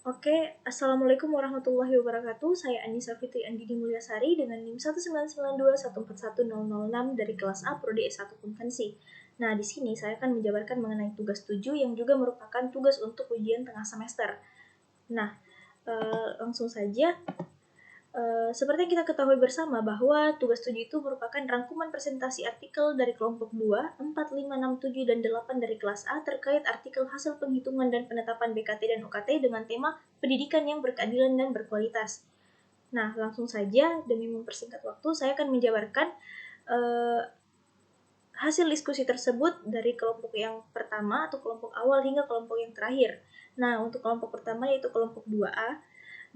Oke, Assalamualaikum warahmatullahi wabarakatuh. Saya Anissa Fitri Andini Mulyasari dengan NIM 19921410006 dari kelas A Prodi S1 Akuntansi. Nah, di sini saya akan menjabarkan mengenai tugas 7 yang juga merupakan tugas untuk ujian tengah semester. Nah, langsung saja. Seperti yang kita ketahui bersama bahwa tugas 7 itu merupakan rangkuman presentasi artikel dari kelompok 2, 4, 5, 6, 7, dan 8 dari kelas A terkait artikel hasil penghitungan dan penetapan BKT dan UKT dengan tema pendidikan yang berkeadilan dan berkualitas. Nah, langsung saja demi mempersingkat waktu, saya akan menjabarkan hasil diskusi tersebut dari kelompok yang pertama atau kelompok awal hingga kelompok yang terakhir. Nah, untuk kelompok pertama yaitu kelompok 2A.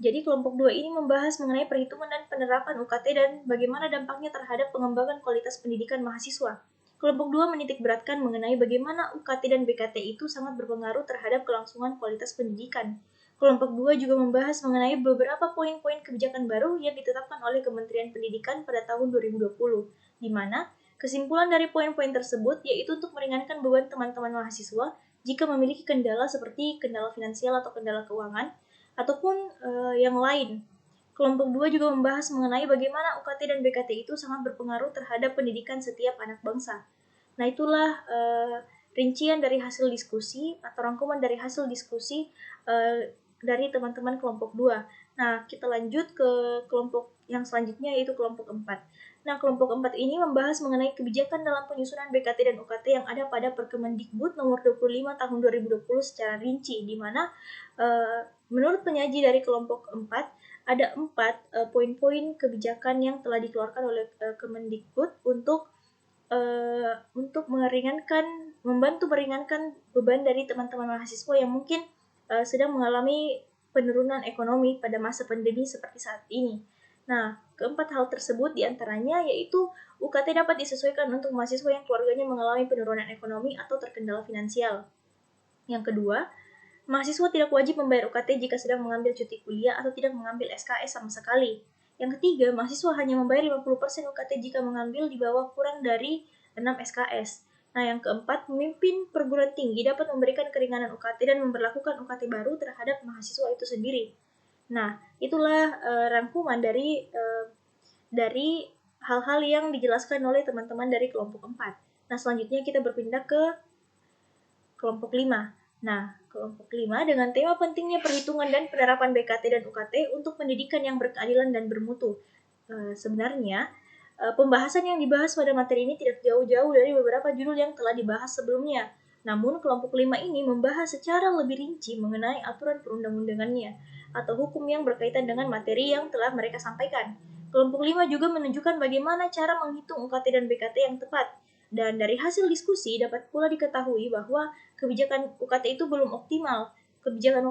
Jadi kelompok 2 ini membahas mengenai perhitungan dan penerapan UKT dan bagaimana dampaknya terhadap pengembangan kualitas pendidikan mahasiswa. Kelompok 2 menitikberatkan mengenai bagaimana UKT dan BKT itu sangat berpengaruh terhadap kelangsungan kualitas pendidikan. Kelompok 2 juga membahas mengenai beberapa poin-poin kebijakan baru yang ditetapkan oleh Kementerian Pendidikan pada tahun 2020, di mana kesimpulan dari poin-poin tersebut yaitu untuk meringankan beban teman-teman mahasiswa jika memiliki kendala seperti kendala finansial atau kendala keuangan, ataupun yang lain. Kelompok 2 juga membahas mengenai bagaimana UKT dan BKT itu sangat berpengaruh terhadap pendidikan setiap anak bangsa. Nah, itulah rincian dari hasil diskusi atau rangkuman dari hasil diskusi dari teman-teman kelompok 2. Nah, kita lanjut ke kelompok yang selanjutnya yaitu kelompok 4. Nah, kelompok 4 ini membahas mengenai kebijakan dalam penyusunan BKT dan UKT yang ada pada Perkemendikbud nomor 25 tahun 2020 secara rinci, di mana menurut penyaji dari kelompok 4, ada 4 poin-poin kebijakan yang telah dikeluarkan oleh Kemendikbud untuk membantu meringankan beban dari teman-teman mahasiswa yang mungkin sedang mengalami penurunan ekonomi pada masa pandemi seperti saat ini. Nah, keempat hal tersebut diantaranya yaitu UKT dapat disesuaikan untuk mahasiswa yang keluarganya mengalami penurunan ekonomi atau terkendala finansial. Yang kedua, mahasiswa tidak wajib membayar UKT jika sedang mengambil cuti kuliah atau tidak mengambil SKS sama sekali. Yang ketiga, mahasiswa hanya membayar 50% UKT jika mengambil di bawah kurang dari 6 SKS. Nah, yang keempat, pemimpin perguruan tinggi dapat memberikan keringanan UKT dan memberlakukan UKT baru terhadap mahasiswa itu sendiri. Nah, itulah rangkuman dari hal-hal yang dijelaskan oleh teman-teman dari kelompok 4. Nah, selanjutnya kita berpindah ke kelompok 5. Nah, kelompok 5 dengan tema pentingnya perhitungan dan penerapan BKT dan UKT untuk pendidikan yang berkeadilan dan bermutu. Sebenarnya, pembahasan yang dibahas pada materi ini tidak jauh-jauh dari beberapa judul yang telah dibahas sebelumnya. Namun, kelompok 5 ini membahas secara lebih rinci mengenai aturan perundang-undangannya atau hukum yang berkaitan dengan materi yang telah mereka sampaikan. Kelompok 5 juga menunjukkan bagaimana cara menghitung UKT dan BKT yang tepat. Dan dari hasil diskusi dapat pula diketahui bahwa kebijakan UKT itu belum optimal. Kebijakan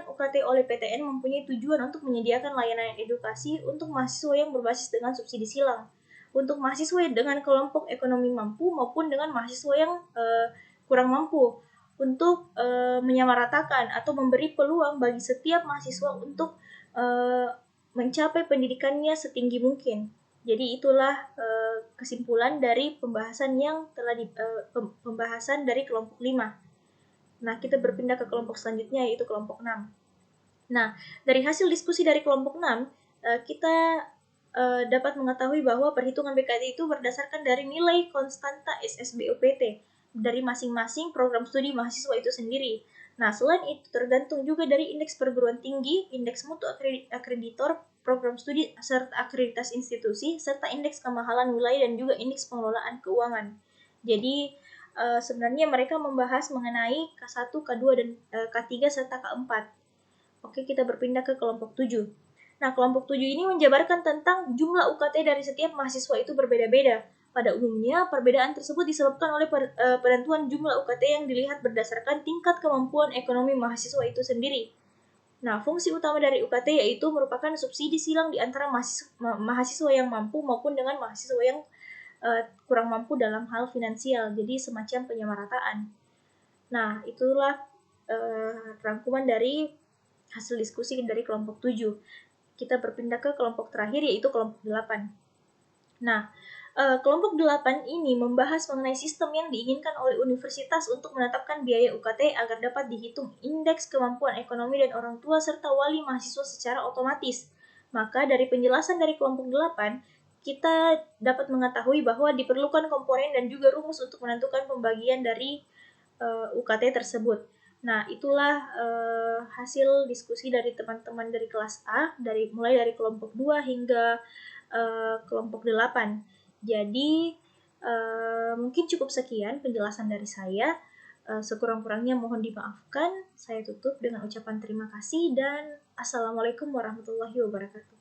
UKT oleh PTN mempunyai tujuan untuk menyediakan layanan edukasi untuk mahasiswa yang berbasis dengan subsidi silang, untuk mahasiswa dengan kelompok ekonomi mampu maupun dengan mahasiswa yang kurang mampu, untuk menyamaratakan atau memberi peluang bagi setiap mahasiswa untuk mencapai pendidikannya setinggi mungkin. Jadi itulah kesimpulan dari pembahasan dari kelompok 5. Nah, kita berpindah ke kelompok selanjutnya yaitu kelompok 6. Nah, dari hasil diskusi dari kelompok 6, kita dapat mengetahui bahwa perhitungan BKT itu berdasarkan dari nilai konstanta SSBUPT dari masing-masing program studi mahasiswa itu sendiri. Nah, selain itu tergantung juga dari indeks perguruan tinggi, indeks mutu akreditor, program studi serta akreditasi institusi, serta indeks kemahalan wilayah dan juga indeks pengelolaan keuangan. Jadi, sebenarnya mereka membahas mengenai K1, K2, dan K3 serta K4. Oke, kita berpindah ke kelompok 7. Nah, kelompok 7 ini menjabarkan tentang jumlah UKT dari setiap mahasiswa itu berbeda-beda. Pada umumnya, perbedaan tersebut disebabkan oleh penentuan jumlah UKT yang dilihat berdasarkan tingkat kemampuan ekonomi mahasiswa itu sendiri. Nah, fungsi utama dari UKT yaitu merupakan subsidi silang di antara mahasiswa yang mampu maupun dengan mahasiswa yang kurang mampu dalam hal finansial, jadi semacam penyamarataan. Nah, itulah rangkuman dari hasil diskusi dari kelompok 7. Kita berpindah ke kelompok terakhir yaitu kelompok 8. Nah, Kelompok 8 ini membahas mengenai sistem yang diinginkan oleh universitas untuk menetapkan biaya UKT agar dapat dihitung indeks kemampuan ekonomi dan orang tua serta wali mahasiswa secara otomatis. Maka dari penjelasan dari kelompok 8, kita dapat mengetahui bahwa diperlukan komponen dan juga rumus untuk menentukan pembagian dari UKT tersebut. Nah, itulah hasil diskusi dari teman-teman dari kelas A, mulai dari kelompok 2 hingga kelompok 8. Jadi, mungkin cukup sekian penjelasan dari saya. Sekurang-kurangnya mohon dimaafkan. Saya tutup dengan ucapan terima kasih dan Assalamualaikum warahmatullahi wabarakatuh.